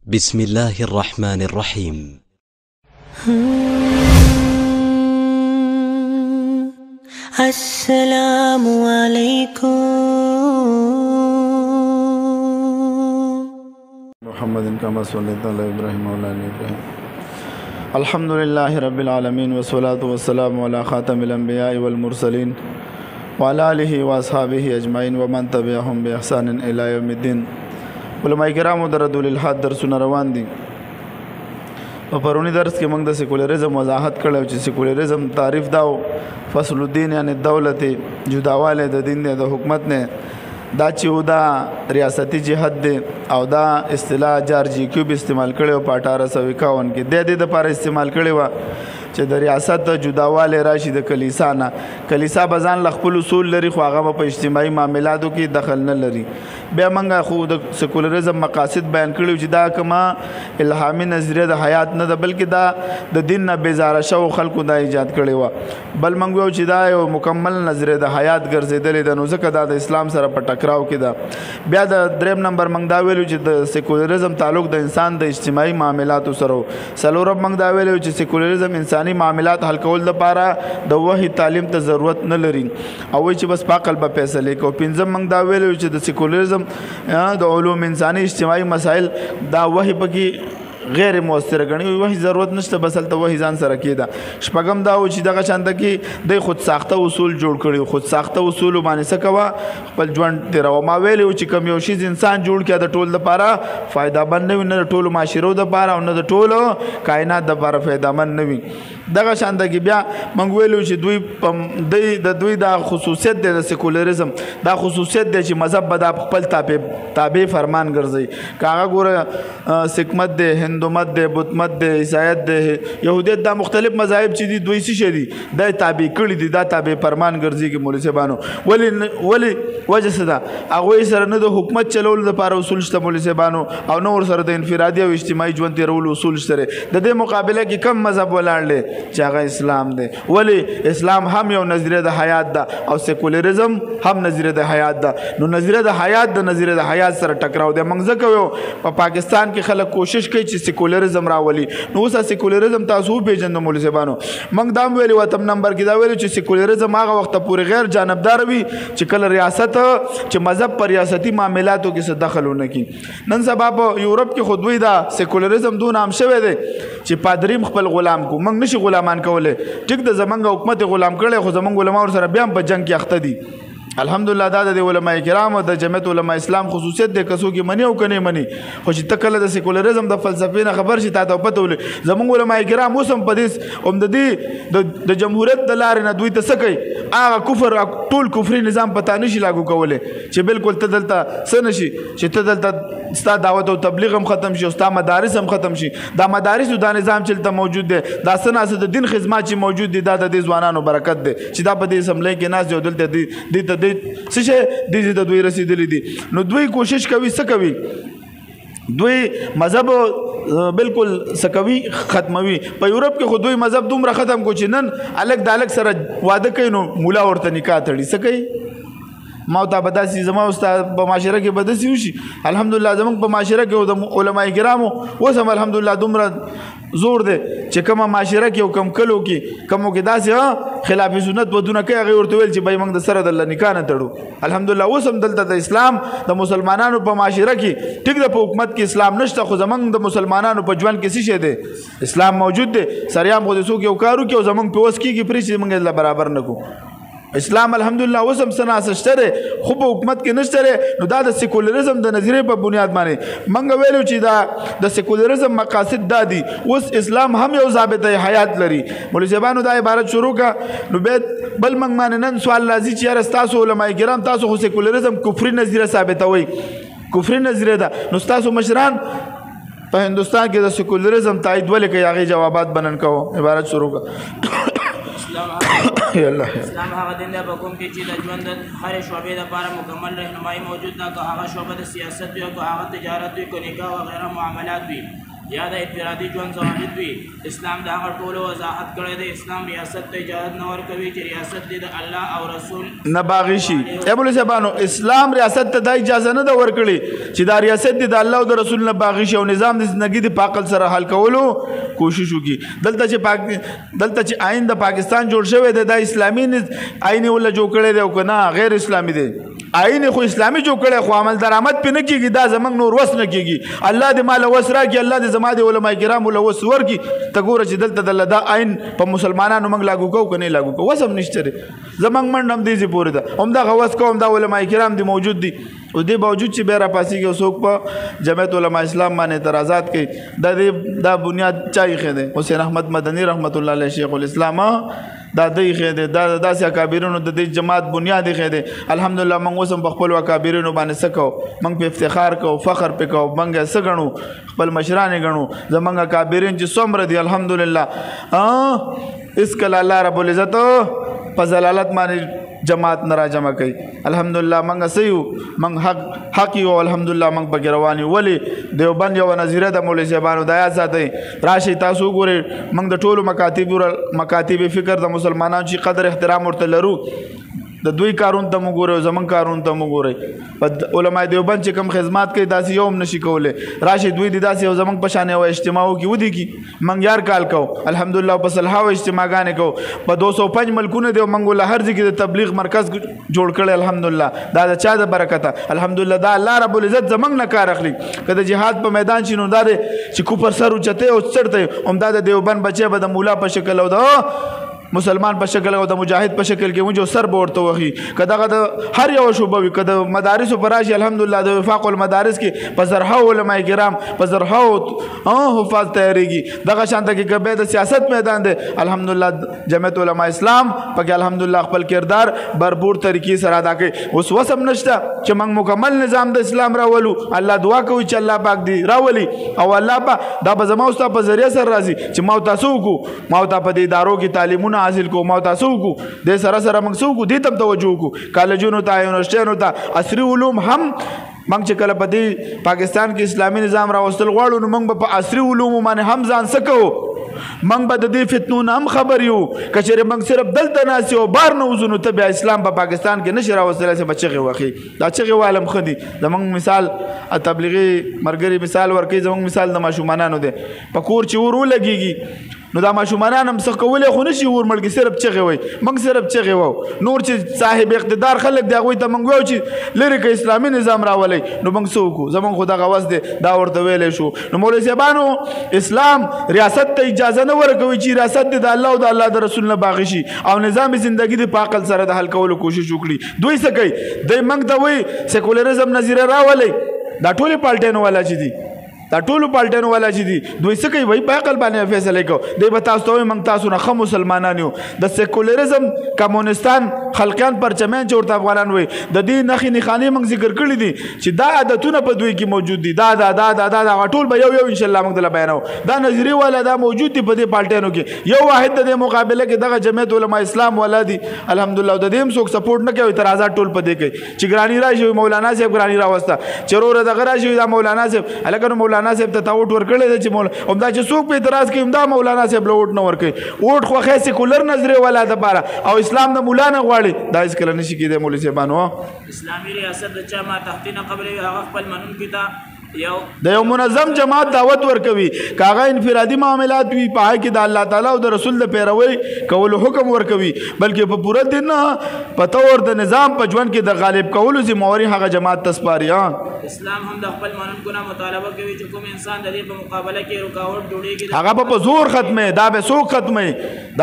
بسم الله الرحمن الرحيم. السلام عليكم. محمد كما صليت على إبراهيم وعلى آل إبراهيم. الحمد لله رب العالمين والصلاة والسلام على خاتم الأنبياء والمرسلين وعلى آله وأصحابه أجمعين ومن تبعهم بإحسان إلى يوم الدين. علماء کرامو در رد الالحاد درسونه روان دي. په پرونی درس کې موږ د سیکولریزم وضاحت کړو چې سیکولریزم تعریف داو فصل الدین یعنی دولت جداواله د دین د حکومت نه دا چې دا ریاستی جهاد دی او دا اصطلاح جارج کیوب استعمال کړو په 1851 کې د دې لپاره استعمال کړو چې د ریاست جداواله راشي د کلیسا نه. کلیسا بزان خپل اصول لري خو هغه په اجتماعي معاملاتو کې دخل نه لري. بیا موږ خو د سیکولریزم مقاصد بیان کړو چې دا کما الهامي نظریه د حیات نه ده بلکې دا د دین نه بیزاره شو خلکو دا ایجاد کړي و. بل موږ یو چې دا یو مکمل نظریه د حیات ګرځیدلې ده نو ځکه دا د اسلام سره په ټکراو کې ده. بیا د دریم نمبر موږ دا ویلو چې د سیکولریزم تعلق د انسان د اجتماعي معاملاتو سره. څلورم موږ دا ویلو چې سیکولریزم انساني معاملات حل کول لپاره د وحي تعلیم ته ضرورت نه لري او چې بس په عقل به فیصله کوي. پنځم موږ دا ویلو چې د سیکولریزم د علوم انساني اجتماعي مسائل دا وحي پکې غیر مؤثر غني وحي ضرورت نشته بس هلته وحي ځان سره کېده. شپږم دا و چې دغه شانته کې د خود ساخته اصول جوړ کړي. خود ساخته اصول باندې څه کوه خپل ژوند تیرو. ما ویلو چې کوم یو شی انسان جوړ کړي د ټول لپاره فائدہ مند نه وي نه د ټولو معاشرو لپاره او نه د ټولو کائنات لپاره فائدہ مند نه وي. دغه شانته کې بیا موږ ویلو چې دوی دا خصوصیت دی د سیکولریزم دا خصوصیت دی چې مذهب به دا خپل تابع فرمان ګرځي. کاغه ګوره سکمت دی هندومت دی بودمت دی عیسایت دی یهودیت دا مختلف مذاهب چې دي دوی څه دي دا تابع کړي دي دا تابع فرمان ګرځي کې مولوی صاحبانو ولی وجه څه ده هغه سره نه د حکومت چلول لپاره اصول شته مولوی صاحبانو او نو ور سره د انفرادي او اجتماعي ژوند تیرول اصول شته. د دې مقابله کې کم مذهب ولاړل چې هغه اسلام دی. ولی اسلام هم یو نظریه د حیات ده او سیکولریزم هم نظریه د حیات ده. نو نظریه د حیات د نظریه د حیات سره ټکراو دی. موږ ځکه په پاکستان کې خلک کوشش کوي چې سیکولریزم راولي. نو اوس سیکولریزم تاسو پیژنئ مولوی صاحبانو. موږ دا ویلو وتم نمبر کې دا ویلو چې سیکولریزم هغه وخت پورې غیر جانبدار وي چې کله ریاست چې مذهب پر ریاستي معاملاتو کې څه دخل ونه کړي. نن سبا په یورپ کې خود وی دا سیکولریزم دون عام شوی دی چې پادریم خپل غلام کو موږ نشي غلامان کوله. ټیک د زمنګ حکومت غلام کړي خو زمنګ علماء سره بیا په جنگ کې اخته دي. الحمدلله دا د علماء کرام او د جمعیت علماء اسلام خصوصیت د کسو کې منی او کني منی خو چې تکله د سیکولریزم د فلسفې نه خبر شي تاسو پته ولې زموږ علماء کرام اوسم په دې د جمهوریت د لارې نه دوی ته سکی هغه کفر ټول کفري نظام پتا نشي لاګو کوله چې بالکل تدلته سنشي چې تدلته ستا دعوت او تبلیغ هم ختم شي او ستا مدارس هم ختم شي. دا مدارس او دا نظام چې ته موجود دی دا سناسه د دین خدمات چې موجود دي دا د ځوانانو برکت دی چې دا په دې سملې کې ناس یو دلته دي څه شي د دوی رسیدلی دي. نو دوی کوشش کوي څه کوي دوی مذهب بالکل سکوي ختموي. په یورپ کې خو دوی مذهب دومره ختم کو چې نن الګ د الګ سره واده کوي نو مولا ورته نکاح تړي څه کوي ما ته بداسي زما استاد په معاشره کې بداسي وشي. الحمدلله زموږ په معاشره کې د علماء کرامو وسم الحمدلله دومره زور دی چې کومه معاشره کې او کم کلو کې کومو کې داسې خلاف سنت ودونه کوي هغه ورته ویل چې بای موږ د سره د نکاح نه تړو. الحمدلله وسم دلته د اسلام د مسلمانانو په معاشره کې ټیک د حکومت کې اسلام نشته خو زمونږ د مسلمانانو په ژوند کې څه شی دی اسلام موجود دی. سریام خو د څوک یو کارو کې او زمونږ په وس کېږي پرې چې موږ له برابر نه کو. اسلام الحمدلله وسم سناسشتره خو په حکومت کې نشته. نو دا د سیکولریزم د نظریه په بنیاد باندې موږ ویلو چې دا د سیکولریزم مقاصد دا دي. اوس اسلام هم یو ضابطه حیات لري. مولوی صاحبانو دا عبارت شروع کا نو بل موږ باندې نن سوال راځي چې یاره تاسو علماء کرام تاسو خو سیکولریزم کفري نظریه ثابتوي کفري نظریه ده نو تاسو مشران په هندستان کې د سیکولریزم تایید ولې کوي هغه جوابات بنن کوو. عبارت شروع کا اسلام هغه دین دی په کوم کې چې د ژوند هر شعبې لپاره مکمل رهنمایي موجود ده که هغه شعبه د سیاست وي او که هغه تجارت وي که نکاح وغیره معاملات وي. یا د انفرادي ژوند ضوابط وي. اسلام د هغه ټولو وضاحت کړی دی. اسلام ریاست ته اجازت نه ورکوي چې ریاست دې د الله او رسول نه باغی شي. مولوي صاحبانو اسلام ریاست ته دا اجازه نه ده ورکړي چې دا ریاست دې د الله او د رسول نه باغی شي او نظام د زندګي د پاکل سره حل کولو کوشش وکړي. دلته چې آئین د پاکستان جوړ شوی دی دا اسلامي آئین ولا جوړ کړی دی او که نه غیر اسلامي دی. آئین خو اسلامي جوړ کړی خو عمل درآمد پې نه کېږي. دا زموږ نور وس نه کېږي. الله دې ماله وس راکړي. الله دې زما د علما کرامو له وس ورکړي. ته ګوره چې دلته دا آئین په مسلمانانو موږ لاګو کوو که نه لاګو کوو وس هم نشته دی. زموږ منډه هم دې پورې ده. همدغه وس کوو همدا علما کرام دې موجود دي. او دې باوجود چې بیا راپاسېږي او څوک په جمعیت علما اسلام باندې اعتراضات کوي دا بنیاد چا ایښی دی؟ حسین احمد مدني رحمت الله علیه شیخ الاسلام دا د ایښی دی. دا داسې اکابرینو د دې جماعت بنیاد ایښی دی. الحمدلله موږ اوس هم په خپلو اکابرینو باندې څه کوو؟ موږ په افتخار کوو فخر پې کوو. موږ یې څه ګڼو؟ خپل مشران یې ګڼو. زموږ اکابرین چې څومره دي الحمدلله هېڅکله الله رب العزت په ضلالت باندې جماعت نه را جمع کوي. الحمدلله موږ څه یو؟ موږ حق یو. الحمدلله موږ پکې روان یو. ولې دیوبند یوه نظیره د مولوي صاحبانو دا یاد ساتئ. راشئ تاسو وګورئ موږ د ټولو مکاتب فکر د مسلمانانو چې قدر احترام ورته لرو د دوی کارون ته مو ګورئ او زموږ کارون ته مو ګورئ. په علماء دیوبند چې کوم خدمات کوي داسې یو هم نشي کولی. راشئ دوی دې داسې یو زموږ په شان یوه اجتماع وکړي ودې کړي. موږ یار کال کوو الحمدلله په صلحاو اجتماعګانې کوو. په 205 ملکونه دی او موږ له هر ځای کې د تبلیغ مرکز جوړ کړی. الحمدلله دا د چا د برکته؟ الحمدلله دا الله رب العزت زموږ نه کار اخلي. که د جهاد په میدان شي نو دا دی چې کوپر سر اوچتی او چړتی همدا د دیوبند بچی به د مولا په شکل او د مسلمان په شکل او د مجاهد په شکل کې مونږ سر به ورته وخي. که دغه د هر یوه شعبه وي که د مدارسو په راشي الحمدلله د وفاق المدارس کې په زرهاو علما کرام په زرهاو حفاظ تیاریږي. دغه شانته کې که بیا د سیاست میدان دی الحمدلله جمعیت علما اسلام پکې الحمدلله خپل کردار برپور طریقې سره ادا کوي. اوس وس هم نشته چې موږ مکمل نظام د اسلام راولو. الله دعا کوي چې الله پاک دې راولي او الله پاک دا به زما او ستا په ذریعه سره راځي چې ما تاسو وکړو. ما ته په دې ادارو کې تعلیمونه حاصل کو. ما تاسو کو د سره سره موږ سو کو دې تم توجه کو. کالجونو ته یونیورسيټونو ته عصري علوم هم موږ چې کله په دې پاکستان کې اسلامي نظام راوستل غواړو نو موږ په عصري علوم باندې هم ځان سکو. موږ به د دې فتنو نه هم خبر یو. که چېرې موږ صرف دلته ناست یو بار نه وځو نو ته بیا اسلام په پاکستان کې نشي راوستلی چې به چغې وخي. دا چغې والم ښه دي. زموږ مثال تبلیغي ملګري مثال ورکوي. زموږ مثال د ماشومانانو دی. په کور چې ور ولګېږي نو دا ماشومانان هم څه کولی خو نشي ور مړکې صرف چغې وایي. موږ صرف چغې وو. نور چې صاحب اقتدار خلک دی هغوی ته موږ وایو چې لرې که اسلامي نظام راولئ نو موږ څه وکړو؟ زموږ خو دغه وس دی دا ورته ویلی شو. نو مولوي صاحبانو اسلام ریاست ته اجازه نه ورکوي چې ریاست دې د الله او د الله د رسول نه باغی شي او نظام زندگی د په عقل سره د حل کولو کوشش وکړي. دوی څه کوي؟ دوی موږ ته وایي سیکولرزم نظریه راولئ. دا ټولې پالټیانو والا چې دي دا ټولو پالټیانو والا چې دي دوی څه کوي؟ وایي په عقل باندې فیصله کوو. دوی به تاسو ته وایي موږ تاسو نه ښه مسلمانان یو. د سیکولرزم کمونستان خلقیان پرچمیان چې ورته افغانان وایي د دې نښې نښانې موږ ذکر کړي دي چې دا عادتونه په دوی کې موجود دي. دا ټول به یو انشاءالله موږ دله بیانوو. دا نظریې والا دا موجود دي په دې پالټیانو کې. یو واحد د دې مقابله کې دغه جمعیت علما اسلام والا دي الحمدلله. د دې هم څوک سپورټ نه کوي. اعتراضات ټول په دې کوي چې ګراني راشي مولانا صاحب ګراني راوسته چې وروره دغه راشي دا مولانا صاحب هلکه نو مولانا صاحب ته ووټ ورکړی دی چې همدا چې څوک په اعتراض کوي همدا مولانا صاحب له ووټ نه ورکوي. ووټ خو ښه سیکولر نظریې والا دپاره او اسلام د مولا نه غواړي. دا هېڅکله نشي کېدی مولوي صاحبانو. اسلامي ریاست د چا ماتحتي نه قبلوي هغه خپل منونکي ته د یو منظم جماعت دعوت ورکوي. که هغه انفرادي معاملات وي په هغه کې د الله تعالی او د رسول د پیروي کولو حکم ورکوي بلکې په پوره دین نه په طور د نظام په ژوند کې د غالب کولو ذمہواري هغه جماعت ته سپاري. اسلام هم د خپل منونکو نه مطالبه کوي چې کوم انسان د دې په مقابله کې رکاوټ جوړېږي هغه به په زور ختموي. دا به څوک ختموي؟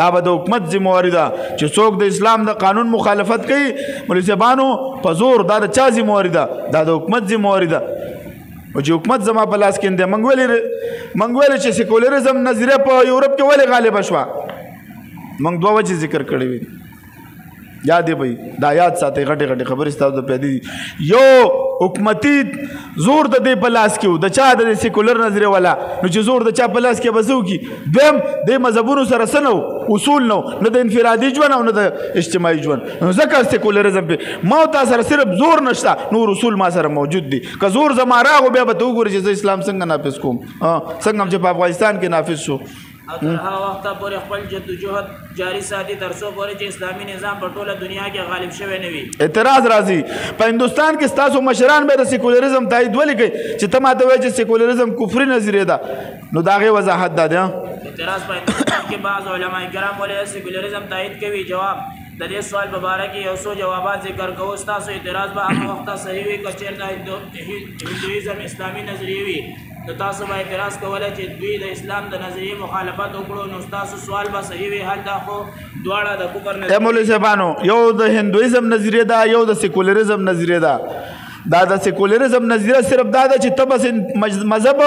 دا به د حکومت ذمہواري ده چې څوک د اسلام د قانون مخالفت کوي مولوي صاحبانو په زور. دا د چا ذمہواري ده؟ دا د حکومت ذمہواري ده. او چې حکومت زما په لاس کې دی. موږ ویلې چې سیکولرزم نظریه په یورپ کې ولې غالبه شوه؟ موږ دوه وجې ذکر کړې وي. یاد دی بھائی دا یاد ساتئ. غټې غټې خبرې ستاسو د پیدا دي. یو حکومتي زور د دې په لاس کې و د چا د سیکولر نظریه والا نو چې زور د چا په لاس کې به څه وکړي دویم د مذهبونو سره څه نه و اصول نه و نه د انفرادي ژوند او نه د اجتماعي ژوند نو ځکه سیکولرزم پې ما تا سره صرف زور نشته نور اصول ما سره موجود دي که زور زما راغو بیا به ته وګورې چې زه اسلام څنګه نافظ کوم څنګه هم چې په افغانستان کې نافظ شو او تر هغه وخته پورې خپل جدوجهد جاري ساتي تر څو پورې چې اسلامي نظام په ټوله دنیا کې غالب شوی نه وي. اعتراض راځي په هندوستان کې ستاسو مشران به د سیکولرزم تایید ولې کوي چې ته ماته وایې چې سیکولرزم کفري نظریه ده نو د هغې وضاحت دا دی. اعتراض په هندوستان کې بعض علما کرام ولې سیکولرزم تایید کوي. جواب د دې سوال په باره کې یو څو جوابات ذکر کوو. ستاسو اعتراض به هغه وخته صحیح وي که چېرته هندویزم اسلامي نظریه وي نو تاسو به اعتراض کولی چې دوی د اسلام د نظریې مخالفت وکړو نو ستاسو سوال به صحیح وي. هلته خو دواړه د کفر نظریې مولوي صاحبانو یو د هندویزم نظریه ده یو د سیکولرزم نظریه ده. دا د سیکولرزم نظریه صرف دا ده چې ته بس مذهب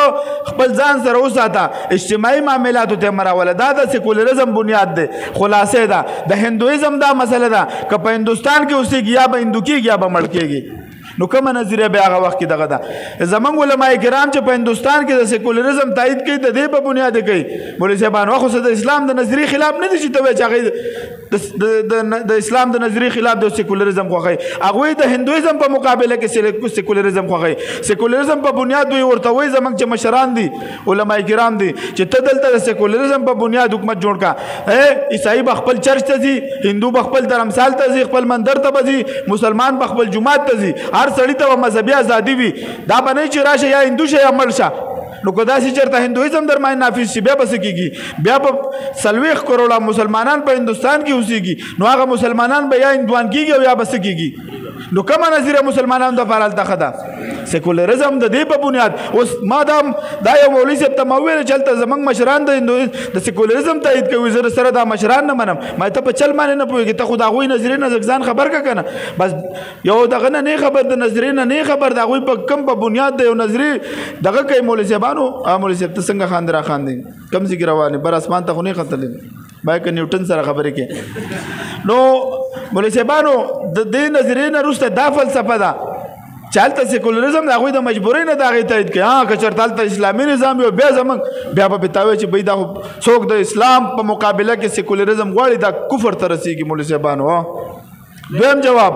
خپل ځان سره وساته اجتماعي معاملاتو ته مراوله دا د سیکولرزم بنیاد دی. خلاصې ده د هندویزم دا مسله ده که په هندوستان کې اوسېږي یا به هندو کېږي یا به مړ کېږي نو کومه نظریه بیا هغه وخت کې دغه ده. زمونږ علما کرام چې په هندوستان کې د سیکولرزم تایید کوي د دې په بنیاد کوي. مولوي صاحبانو خو د اسلام د نظریې خلاف نه دي چې ته وایې چې هغوی د اسلام د نظریې خلاف د سیکولرزم خوښوي. هغوی د هندویزم په مقابله کې سیکولرزم خوښوي. سیکولرزم په بنیاد دوی ورته وایي زمونږ چې مشران دي علما کرام دي چې ته دلته د سیکولرزم په بنیاد حکومت جوړ کا. عیسائی به خپل چرچ ته ځي هندو به خپل درمسال ته ځي خپل مندر ته به ځي مسلمان به خپل جومات ته ځي هر سړی ته مذهبي ازادي وي. دا به نه چې راشه یا هندو شه یا مړ شه نو که داسې چېرته هندویزم در باندې نافظ شي بیا به څه کېږي بیا به 40 کروڑه مسلمانان په هندوستان کې اوسېږي نو هغه مسلمانان به یا هندوان کېږي او یا به څه کېږي نو کومه نظریه مسلمانانو دپاره هلته ښه ده. سیکولرزم د دې په بنیاد اوس ما دا یو مولوي صاحب ته ما وویل چې هلته زموږ مشران د سیکولرزم تایید کوي زه سره دا مشران نه منم. ما ته په چل باندې نه پوهېږي ته خو د هغوی نظریې نه ځان خبر که که نه بس یو دغه نه خبر د نظریې نه خبر د هغوی په کوم په بنیاد د یو نظریې دغه کوي. مولوي صاحبانو مولوي صاحب ته څنګه خاندې را خاندې کوم ځای کې روان بر اسمان ته خو نه ختلې باید که نیوټن سره خبرې کې نو مولوي صاحبانو د دې نظریې نه وروسته دا فلسفه ده چې هلته سیکولرزم د هغوی د مجبورۍ نه د هغې تایید کوي. که چېرته هلته اسلامي نظام وي بیا زموږ بیا به تا وایي چې بهی دا خو څوک د اسلام په مقابله کې سیکولرزم غواړي دا کفر ته رسېږي. مولوي صاحبانو دویم جواب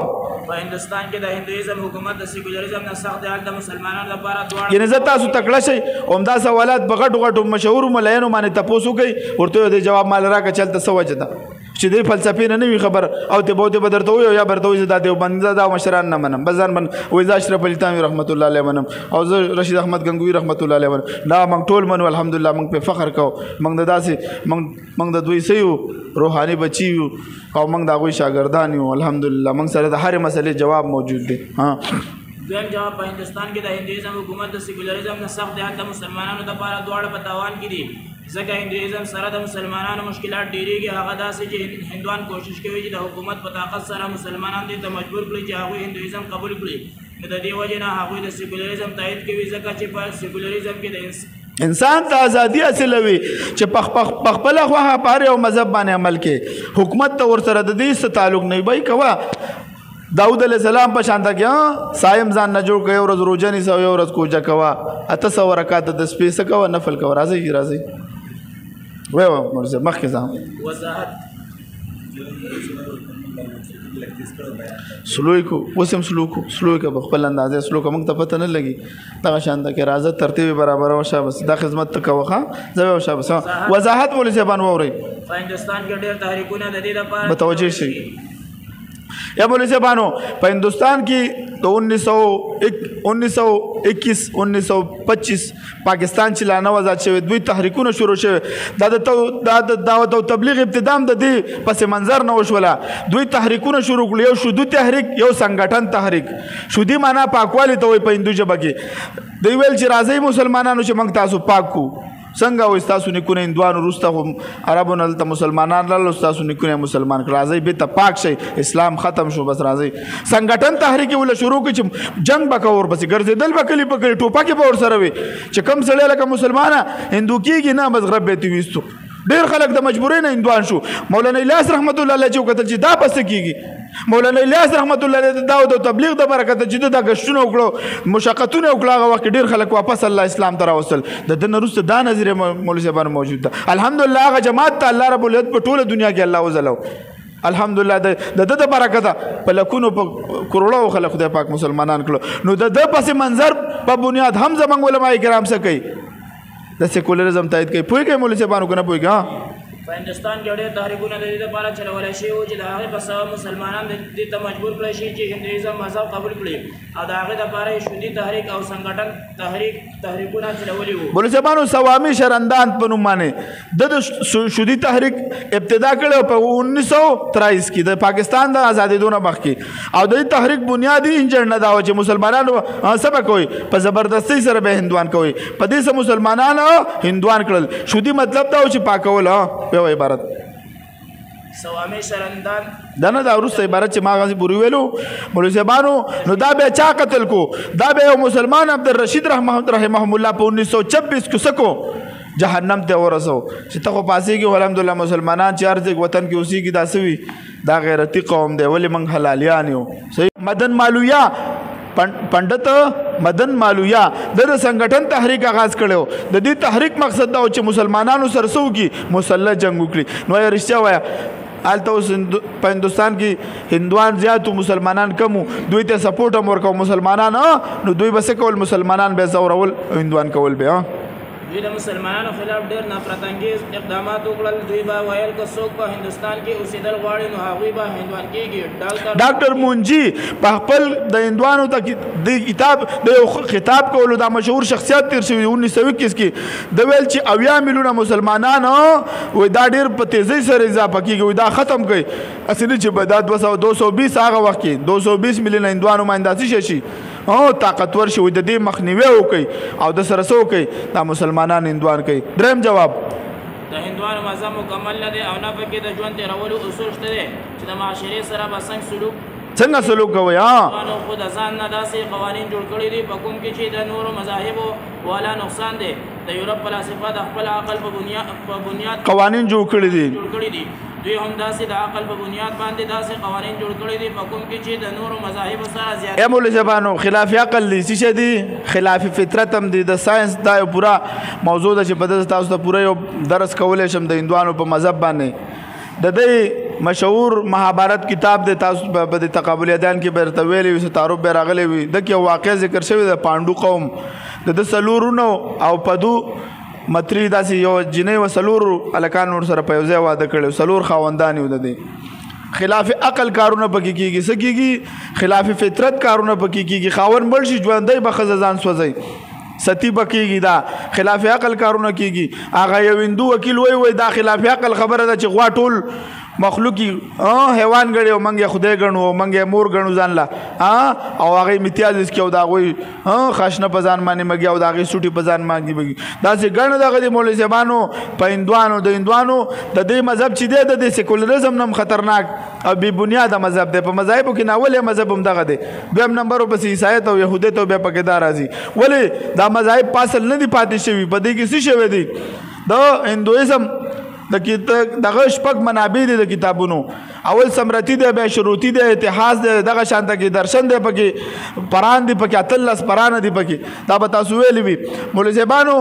په هندوستان کې د هندویزم حکومت د سیکولرزم نه سخت دی. هلته مسلمانانو لپاره دواړه یعنې زه تاسو تکړه شئ همدا سوالات په غټو غټو مشهورو ملایانو باندې تپوس وکړئ ورته د جواب مال راکړه چې هلته څه وجه ده چې دې فلسفې نه وي خبر او ته به درته ووایي یا به درته وایي زه دا دیوبند دا مشران نه منم بس ځان وایي زه اشرف علي تانوي رحمت الله علیه منم او زه رشید احمد ګنګوي رحمت الله علیه منم. دا موږ ټول منو الحمدلله موږ پرې فخر کوو. موږ د داسې موږ د دوی څه یو روحاني بچي یو او موږ د هغوی شاګردان یو الحمدلله. موږ سره د هرې مسلې جواب موجود دی. دویم جواب په هندوستان کې د هندویزم حکومت د سیکولرزم نه سخت دی. هلته مسلمانانو لپاره دواړه په تاوان کې دي ځکه هندویزم سره د مسلمانانو مشکلات ډېرېږي. هغه داسې چې هندوان کوشش کوي چې د حکومت په طاقت سره مسلمانان دې ته مجبور کړي چې هغوی هندویزم قبول کړي. نو د دې وجې نه هغوی د سیکولرزم تایید کوي ځکه چې په سیکولرزم کې د انسان ته ازادي حاصلوي چې په خپله خوښه په هر یو مذهب باندې عمل کې حکومت ته ورسره د دې څه تعلق نه وي. کوه داود علیه السلام په شان ته کې صایم ځان نه جوړ کړه یو ورځ روژه نیسه یو ورځ کوجه کوه 800 رکعات د شپې څه کوه نفل کوه. راځئ وایه مولوي صاحب مخکې ځه وضاحت سلوک اوس هم سلوک په خپل اندازې سلوک موږ ته پته نه لګي دغه شان ته کې راځه ترتیب برابر وشه بس دا خدمت ته کوه ښه زه وشه بس وضاحت مولوي صاحبان واورئ. په هندوستان کې ډېر تحریکونه د دې لپاره متوجه شئ. یا مولوي صاحبانو په هندوستان کې د 1921 1925 پاکستان چې لا نو آزاد شوی دوی تحریکونه شروع شوی دا د دعوت او تبلیغ ابتدا هم د دې پس منظر نه وشوله. دوی تحریکونه شروع کړل یو شودي تحریک یو سنګټن تحریک. شودي معنا پاکوالی ته وایي په هندو ژبه کې. دوی ویل چې راځئ مسلمانانو چې موږ تاسو پاک کړو. څنګه وایي ستاسو نیکونه هندوانو وروسته خو عربو نه دلته مسلمانان راغلل ستاسو نیکونه مسلمان کړل راځئ بېرته پاک شئ اسلام ختم شو بس راځئ. سنګټن تحریک یې ولله شروع کړي چې جنګ به کوه ورپسې ګرځېدل به کلي په کلي ټوپکې به ورسره وي چې کوم سړی لکه مسلمانه هندو کېږي نه بس غرب به یې تېویستو ډېر خلک د مجبورۍ نه هندوان شو. مولانا الیاس رحمت الله علیه چې وکتل چې دا پس کېږي، مولانا الیاس رحمت الله علیه دا د تبلیغ د برکت چې دا غشتونه وکړو، مشقتونه وکړه، هغه وخت ډېر خلک واپس الله اسلام ته راوستل. د دې نه وروسته دا نظریه مولوي صاحبانو موجود ده. الحمدلله هغه جماعت ته الله رب العزت په ټوله دنیا کې الله وځلو. الحمدلله د برکته په لکونو په کروڑو خلک خدای پاک مسلمانان کړو. نو د پس منظر په بنیاد هم زمونږ علماء کرام څه کوي؟ د سیکولرزم تایید کوي. پوهېږئ مولوي صاحبانو که نه پوهېږئ؟ ها په هندوستان کې ډېر تحریکونه د دې لپاره چلولی شوي وو چې د هغې په سبب مسلمانان دې ته مجبور کړی شي چې هندویزم مذهب قبول کړي، او د هغې دپاره یې شودي تحریک او سنګټن تحریکونه چلولي وو. مولوي صاحبانو سوامي شرندان په نوم باندې د شودي تحریک ابتدا کړی په 1923 کې د پاکستان د ازادېدو نه مخکې، او د دې تحریک بنیادي انجن نه دا و چې مسلمانانو څه به کوئ؟ په زبردستۍ سره به هندوان کوئ. په دې سره مسلمانان هندوان کړل. شودي مطلب دا و چې پاکول. یو عبارت سوامي شرندان دا نه دا وروسته عبارت چې ما غازي پورې ویلو مولوي صاحبانو، نو دا بیا چا قتل کو؟ دا بیا یو مسلمان عبدالرشید رحمهم الله په 1926 کې سکو جهنم ته ورسو چې ته خو پاسېږي. الحمدلله مسلمانان چې هر ځای وطن کې اوسېږي دا څه وي؟ دا غیرتي قوم دی. ولې موږ حلالیان یو. صحیح. مدن مالویا پنډت مدن مالویا د سنگठन تحریک آغاز کړو. د دې تحریک مقصد دا و چې مسلمانانو سره سو کی مسلح جنگ وکړي. نو یې رښتیا وایا آلته اوس په هندوستان کې هندوان زیاتو مسلمانان کمو، دوی ته سپورټ هم ورکو مسلمانان، نو دوی بس کول مسلمانان به زورول هندوان کول به. دوی د مسلمانانو خلاف ډېر نفرت انګیز اقدامات وکړل. دوی به ویل که څوک په هندوستان کې اوسېدل غواړي نو هغوی به هندوان کېږي. ډاکټر مونجي په خپل د هندوانو ته د کتاب د یو خطاب کولو دا مشهور شخصیت تیر شوي 1921 کې د ویل چې 80 میلیونه مسلمانان وایي دا ډېر په تیزۍ سره اضافه کېږي، وایي دا ختم کوي. اصلي چې به دا 220 هغه وخت کې 220 میلیونه هندوانو باندې داسې شي طاقتور شي، د دې مخنیوی وکړي او د سره څه وکړي؟ دا مسلمانان هندوان کوي. دریم جواب د هندوانو مذهب مکمل نه دی او نه پکې د ژوند تېرولو اصول شته دی چې د معاشرې سره به څنګه سلوک کوي. خو د ځان نه داسې قوانین جوړ کړي دي په کوم کې چې د نورو مذاهبو والا نقصان دی. د یورپ فلاسفه د خپل عقل په بنیاد قوانین جوړ کړي دي. دوی هم داسې د عقل په بنیاد باندې داسې قوانین جوړ کړي دي په کوم کې چې د نورو مذاهبو سره زیات. ای مولوي صاحبانو خلاف عقل دي څه دي؟ خلاف فطرت هم دي. د ساينس دا یو پورا موضوع ده چې په دې تاسو ته پورا یو درس کولای شم د هندوانو په مذهب باندې. د دې مشهور مهابارت کتاب د تاسو په د تقابل یدان کې برته ویلي وي تعارف به راغلی وي. د کې واقع ذکر شوی د پاندو قوم د سلورونو او پدو متری داسې یو جنې و سلور الکان ور سره په یو ځای واده کړي، سلور خاوندان یو. د دې خلاف عقل کارونه پکې کېږي. څه کېږي؟ خلاف فطرت کارونه پکې کېږي. خاوند مړ شي ژوندی به ښځه ځان سوځوي، ستی به کېږي. دا خلاف عقل کارونه کېږي. هغه یو هندو وکیل وایي دا خلاف عقل خبره ده چې غوا ټول مخلوقي حیوان ګڼي او موږ یې خدای ګڼو او موږ یې مور ګڼو ځان له او هغه امتیاز کې او د هغوی خاشنه په ځان باندې مږي او د هغې سوټي په ځان باندې مږي. داسې ګڼ دغه د مولوي صاحبانو په هندوانو د دې مذهب چې دی د دې سیکولرزم نه هم خطرناک او بې بنیاده مذهب دی. په مذاهبو کې ناول مذهب هم دغه دی. دویم نمبر ورپسې عیسایت او یهودیت او بیا پکې دا راځي. ولې دا مذاهب پاسل نه دي پاتې شوي؟ په دې کې څه شوی دی؟ د هندویزم دغه شپږ منابع دي د کتابونو. اول سمرتی دی، بیا شروطي دی، اتحاس دی، دغه شانته کې درشن دی، پکې پران دی، پکې 13 پرانه دی پکې. دا به تاسو ویلي وي مولوي صاحبانو.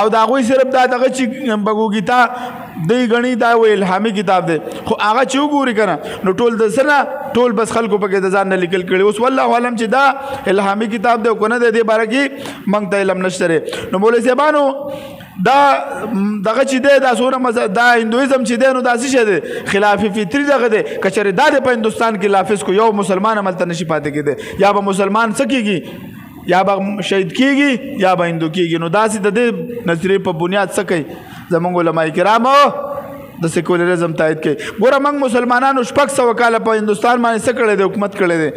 او د هغوی صرف دا دغه چې بګوګیتا دی ګڼي دا یو الهامي کتاب دی، خو هغه چې وګوري که نه نو ټول د څه نه ټول بس خلکو پکې د ځان نه لیکل کړي. اوس والله علم چې دا الهامي کتاب دی او که نه دی دې باره کې موږ ته علم نشته دی. نو مولوي صاحبانو دا دغه چې دی دا څومره دا هندویزم چې دی نو دا څه شی دی؟ خلاف فطري دغه دی. که چېرې دا دی په هندوستان کې لافظ کو یو مسلمان هملته نشي پاتې کېدی. یا به مسلمان څه کېږي؟ یا به شهید کېږي یا به هندو کېږي. نو داسې د دې نظریې په بنیاد څه کوي؟ زموږ علماء کرامو د سیکولرزم تایید کوي. ګوره موږ مسلمانانو 600 کاله په هندوستان باندې څه کړی دی؟ حکومت کړی دی.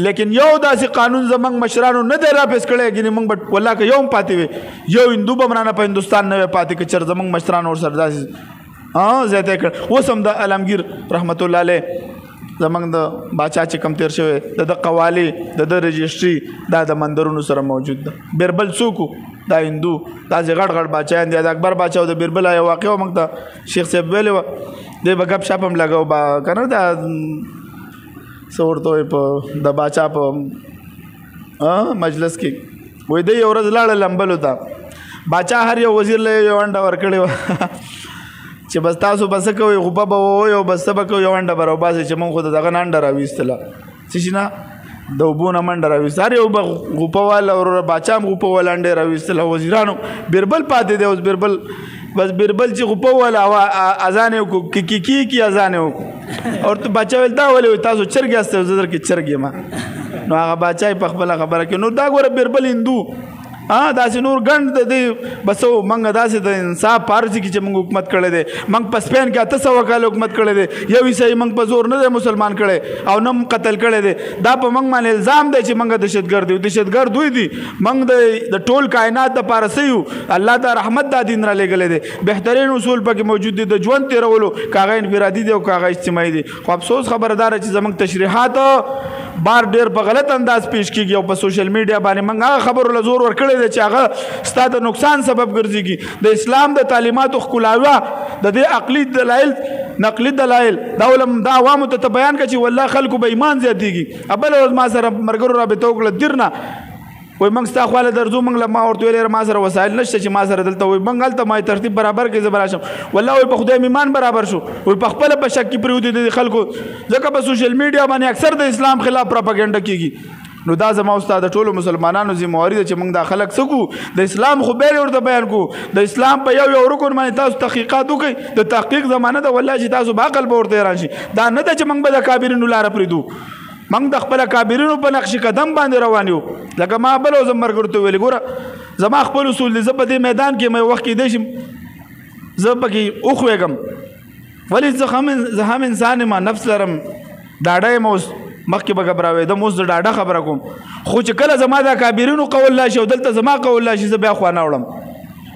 لیکن یو داسې قانون زموږ مشرانو نه دی راپیس کړی. ګینې موږ به والله که یو هم پاتې وي یو هندو به مرانه په هندوستان نه وی پاتې که چېرې زموږ مشرانو ورسره داسې زیاتی کړ. اوس هم د علمگیر رحمت الله علیه زموږ د باچا چې کم تیر شوی د قوالي د رجسټري دا د مندرونو سره موجود ده. بیربل څوک دا هندو داسې غټ غټ باچایان دي د اکبر باچا او د بیربل یو واقعه موږ ته شیخ صاحب ویلې وه دی به ګپ شپ هم لګو با که نه دا څه ورته وایي په د باچا په مجلس کې وایي دی یو ورځ لاړه لمبلو ته باچا هر یو وزیر له یو انډه ورکړې وه چې بس تاسو به څه کوئ غوپه به ووایي او بس څه به کوئ یو انډه به راوباسئ چې موږ خو د دغه نه انډه راویستله څه شي نه د اوبو نه منډه راویسته هر یو به غوپه واله وروره باچا هم غوپه واله انډه یې راویستله وزیرانو بیربل پاتې دی اوس بیربل بس بیربل چې غوپه واله اذان یې وکړو کی اذان یې وکړو او باچا ویل دا ولې تاسو چرګ یاستئ زه در کې چرګ یم نو هغه باچا یې په خپله خبره کې نو دا ګوره بیربل هندو داسې نور ګڼ د دې بسو موږ داسې د انصاف پارسي کې چې موږ حکومت کړی دی موږ په سپین کې 800 کاله حکومت کړی دی یو عیسائی موږ په زور نه دی مسلمان کړی او نه قتل کړی دی دا په موږ باندې الزام دی چې موږ دهشتګرد یو دهشتګرد دوی دي موږ د ټول کائنات دپاره څه یو الله د رحمت دا دین را لېږلی دی بهترین اصول پکې موجود دي د ژوند تېرولو که هغه انفرادي دی او که هغه اجتماعي دي خو افسوس خبره دا ده چې زموږ تشریحات بار ډېر په غلط انداز پیش کېږي او په سوشل میډیا باندې موږ هغه خبرو له زور ورکړی دی چې هغه ستا د نقصان سبب ګرځېږي د اسلام د تعلیماتو ښکلاوه د دې عقلي دلایل نقلي دلایل دا عوامو ته بیان کړه چې والله خلکو به ایمان زیاتېږي بله ورځ ما سره ملګرو رابطه وکړه دیر نه وایي موږ ستا خواله درځو موږ له ما ورته ویلې ما سره وسایل نشته چې ما سره دلته وایي موږ هلته ما ترتیب برابر کړي زه به راشم والله وایي په خدای ایمان برابر شو وایي په خپله په شک کې پرېوتې د خلکو ځکه په سوشل میډیا باندې اکثر د اسلام خلاف پراپاګنډه کېږي نو دا زما استاد د ټولو مسلمانانو ذمہواري ده چې موږ دا خلک څه کوو د اسلام خو بیل ورته بیان کوو د اسلام په یو رکن باندې تاسو تحقیقات وکړئ د تحقیق زمانه ده والله چې تاسو به عقل به ورته حیران شي دا نه ده چې موږ به د کابرینو لاره پرېږدو موږ د خپله کابرینو په نقش قدم باندې روان یو لکه ما بل ورځ ملګرو ته ویلې ګوره زما خپل اصول دي زه په دې میدان کې مې وخت کېدی شم زه پکې وښوېږم ولې زه هم انسان یم نفس لرم ډاډه یم اوس مخکې به ګبراوېدم اوس د ډاډه خبره کوم خو چې کله زما دا کابرینو قول لا شي او دلته زما قول لا شي زه بیا خوا نه وړم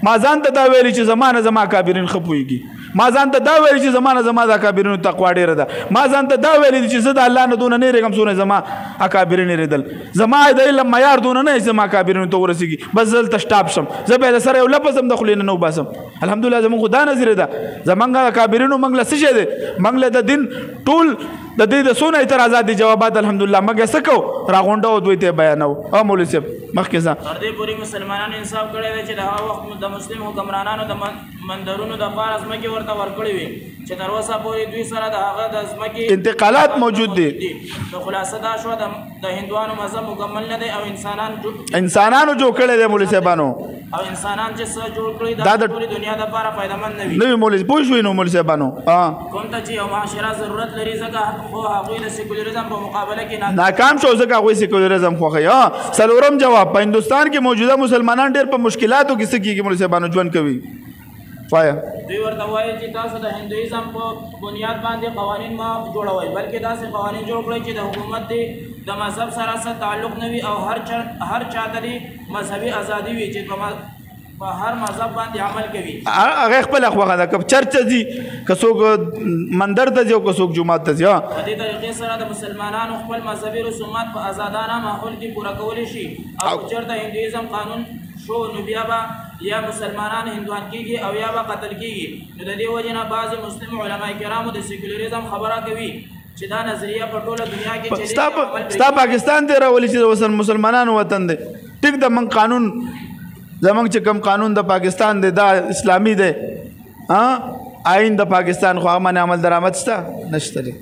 ما ځان ته دا ویلي چې زما نه زما کابرین ښه پوهېږي ما ځان ته دا ویلي چې زما نه زما دا کابرینو تقوا ډېره ده ما ځان ته دا ویلي چې زه د الله نه دونه نه یېرېږم څونه زما اکابرین یېرېدل زما د علم معیار دونه نه زما کابرینو ته ورسېږي بس زه دلته شټاپ شم زه بیا د سره یو لفظ هم د خولې نه وباسم الحمدلله زموږ خو دا نظریه ده زموږ کابرینو موږ له څه شی دی موږ له د دین ټول د دې د څونه اعتراضات دي جوابات الحمدلله موږ یې څه کوو راغونډه او دوی ته بیانوو او مولوي صاحب مخکې ځه تر دې پورې مسلمانانو انصاف کړی دی چې د هغه وخت د مسلم حکمرانانو د مندرونو دپاره ځمکې ورته ورکړې وي چې تر اوسه پورې دوی سره د هغه د ځمکې انتقالات موجود دي نو خلاصه دا شوه د هندوانو مذهب مکمل نه دی او انسانانو جوړ کړی دی مولوي صاحبانو او انسانان چې څه جوړ کړي دا د ټولې دنیا دپاره فایدهمند نه وي نه وي مولوي پوه شوئ نو مولوي صاحبانو کوم ته چې یو معاشره ضرورت لري ځکه خو هغوی د سیکولریزم په مقابله کې ناکام شو ځکه هغوی سیکولریزم خوښوي څلورم جواب په هندوستان کې موجوده مسلمانان ډېر په مشکلاتو کې څه کېږي مولوي صاحبانو ژوند کوي وایه دوی ورته وایي چې تاسو د هندویزم په بنیاد باندې قوانین ما جوړوئ بلکې داسې قوانین جوړ کړئ چې د حکومت د مذهب سره څه تعلق نه وي او هر چا ته د مذهبي ازادي وي چې په هر مذهب باندې عمل کوي هغه خپله خوښه ده که چرچ ته ځي که څوک مندر ته ځي او که څوک جومات ته ځي په دې طریقې سره د مسلمانانو خپل مذهبي رسومات په ازادانه ماحول کې پوره کولی شي او چېرته هندویزم قانون شو نو بیا به یا مسلمانان هندوان کېږي او یا به قتل کېږي نو د دې وجې نه بعضې مسلم علما کرامو د سیکولریزم خبره کوي چې دا نظریه په ټوله دنیا کې چلېږي ستا پاکستان دی راولي چې د مسلمانانو وطن دی ټیک د من قانون زمونږ چې کوم قانون د پاکستان دی دا اسلامي دی آئین د پاکستان خو هغه باندې عمل درآمد شته نشته دی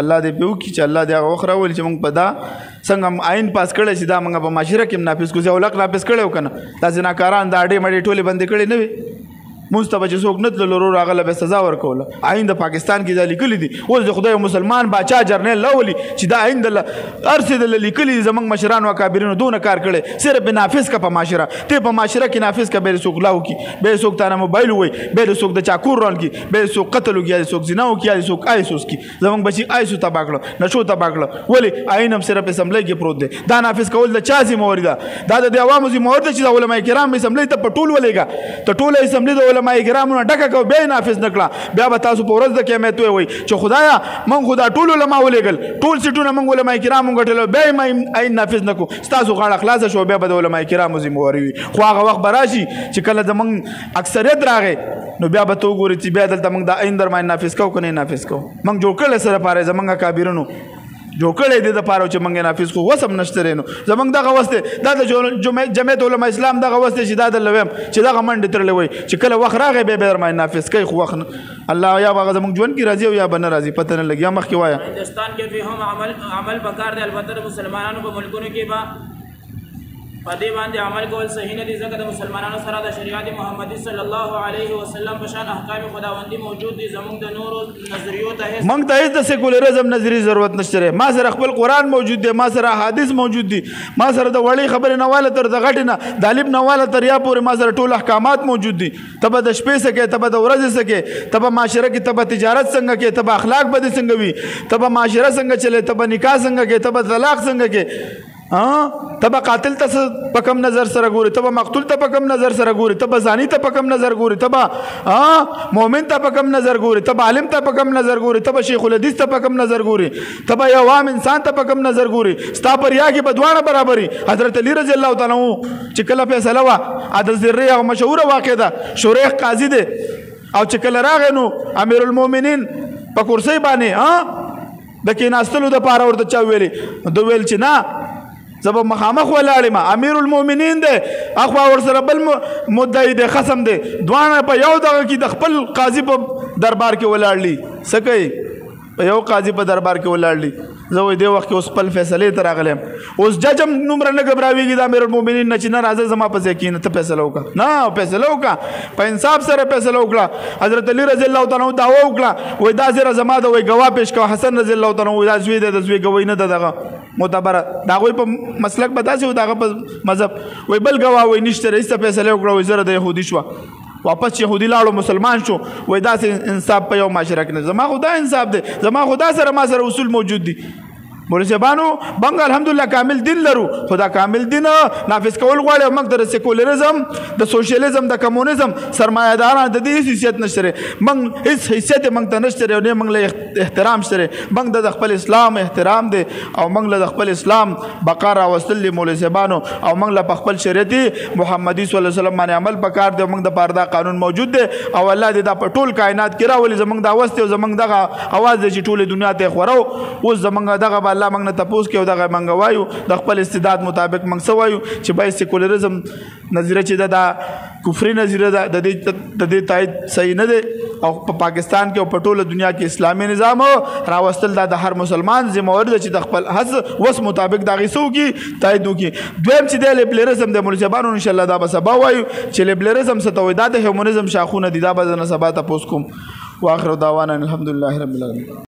الله دې په وکړي چې الله دې هغه وخت راولي چې موږ په دا څنګه آئین پاس کړی چې دا موږ په معاشره کې هم نافظ کړو ضیاء الحق نافظ کړی و که نه دا زناکاران دا اډې مډې ټولې بندې کړې نه وي مونځ ته به چې څوک نه تللو ورور هغه له به سزا ورکوله آئین د پاکستان کې دا لیکلي دي اوس د خدای مسلمان باچا جرنیل راولي چې دا آئین د هر څه دله لیکلي دي زموږ مشرانو اکابرینو دونه کار کړی صرف به نافظ که په معاشره ته په معاشره کې نافظ که به یې څوک لاو کړي به یې څوک تانه موبایل ووایي به یې څوک د چاکور رال کړي به یې څوک قتل وکړي یا یې څوک زنا وکړي یا یې څوک آیسوس کړي زموږ بچي آیسو تباه کړه نشو تباه کړه ولې آئین هم صرف اسمبلی کې پروت دی دا نافظ کول د چا ذمہواري ده دا د عوامو ذمہواري ده چې د علما کرام اسمبلی ته په ټول ولېږه ته ټوله اسمبلی د علما علما کرامو نه ډکه کو به نافذ نکړه بیا به تاسو په ورځ د قیامت وي چې خدایا من خدا ټول علما ولېګل ټول سټونه من علما کرامو غټل به ما عین نافذ نکو تاسو غاړه خلاص شو بیا به د علما کرامو ذمہواری وي خو هغه وخت براشي چې کله زمون اکثریت راغې نو بیا به تو ګوري چې بیا دلته موږ د عین در باندې نافذ کو کنه نافذ کو موږ جوړ کړل سره پاره زمونږ کابیرونو جوړ کړی دی د پاره چې موږ نافذ کو وسم نشته رینو زمونږ دغه واسطه دا د جمعیت علما اسلام دغه واسطه چې دا د لویم چې دغه منډه ترلې وي چې کله وخت راغی به در باندې نافذ کوي خو وخت الله یا هغه زمونږ ژوند کې راضي او یا بنه راضي پته نه لګیا مخ کې وایا هندستان کې به هم عمل پکار دی البته مسلمانانو په ملکونو کې به په دې باندې عمل کول صحیح نه دي ځکه د مسلمانانو سره د شریعت محمدي صلی الله علیه وسلم په شان احکام خداوندی موجود دي زموږ د نورو نظریو ته موږ ته هیڅ د سیکولرزم نظری ضرورت نشته ما سره خپل قرآن موجود دی ما سره حدیث موجود دي ما سره د وړي خبرې نه واله تر د غټ نه د الف نه واله تر یا پورې ما سره ټول احکامات موجود دي تبه د شپې سکه تبه د ورځې سکه تبه معاشره کې تبه تجارت څنګه کې تبه اخلاق بد څنګه وي تبه معاشره څنګه چلے تبه نکاح څنګه کې تبه طلاق څنګه کې تبا قاتل ته په کم نظر سره ګوري تبا مقتول ته په کم نظر سره ګوري تبا زانی ته په کم نظر ګوري تبا مؤمن ته په کم نظر ګوري تبا عالم ته په کم نظر ګوري تبا شیخ الحدیث ته په کم نظر ګوري تبا یو عام انسان ته په کم نظر ګوري ستا پر یا کې بدوانه برابرۍ حضرت علی رضی الله تعالی عنہ چې کله فیصله وا عدل ذری هغه مشهور واقع ده شریح قاضي ده او چې کله راغی نو امیر المؤمنین په کرسۍ باندې د کېناستلو د پاره ورته چا ویلي دوی ویل چې نه زب مخامخ ولاړم امیر المؤمنین دی اخوا ور سره بل مدعی دی خصم دی دوانه په یو دغه کې د خپل قاضي په دربار کې ولاړلی سکه په یو قاضي په دربار کې ولاړلی زه وې دی وخت کې اوس خپل فیصله تر راغلم اوس ججم نمبر نه غبراویږي د امیر المؤمنین نه چې نه راځي زما په ځکه ته فیصله وکړه نه فیصله وکړه په انصاف سره فیصله وکړه حضرت علی رضی الله تعالی عنہ دعوا وکړه وې دا زره زما د وې گواه پیش کړ حسن رضی الله تعالی عنہ دا زوی د زوی گوی نه دغه معتبر دا غوي په مسلک بداسي او دغه په مذهب وې بل گواه وې نشته رئیس فیصله وکړه وې زره د يهودي شو واپس يهودي لاړو مسلمان شو وې دا انصاف په یو معاشره کې زما خدا انصاف دی زما خدا سره ما سره اصول موجود دي مولوی صاحبانو بنګ الحمدلله کامل دین لرو خدا کامل دین نافذ کول غواړي موږ د سیکولرزم د سوشلیزم د کمونیزم سرمایه‌داران د دې حیثیت نشته موږ هیڅ حیثیت موږ ته نشته نه موږ له احترام شته موږ د خپل اسلام احترام دی او موږ له خپل اسلام بقا راوستل مولوی صاحبانو او موږ له خپل شریعت محمدي صلی الله علیه وسلم باندې عمل پکار دی موږ د پردا قانون موجود دی او الله دې دا په ټول کائنات کې راولي زموږ د واستي او زموږ دغه اواز د ټول دنیا ته خورو اوس زموږ دغه الله موږ نه تاسو کې دغه منګ وایو د خپل استعداد مطابق موږ سوایو چې بای سیکولرزم نظریه چې دا کفري نظریه ده د دې تایید صحیح نه دی او په پاکستان کې او په ټوله دنیا کې اسلامي نظام راوستل د هر مسلمان ذمہوار دی چې د خپل حس وس مطابق دا غیسو کې تایید وکي دویم چې د لیبرالزم د ملزبانو ان شاء الله دا به سبا وایو چې لیبرالزم ستوي د هیومنزم شاخونه دي دا به نه سبا تاسو کوم واخر دعوانا الحمدلله رب العالمین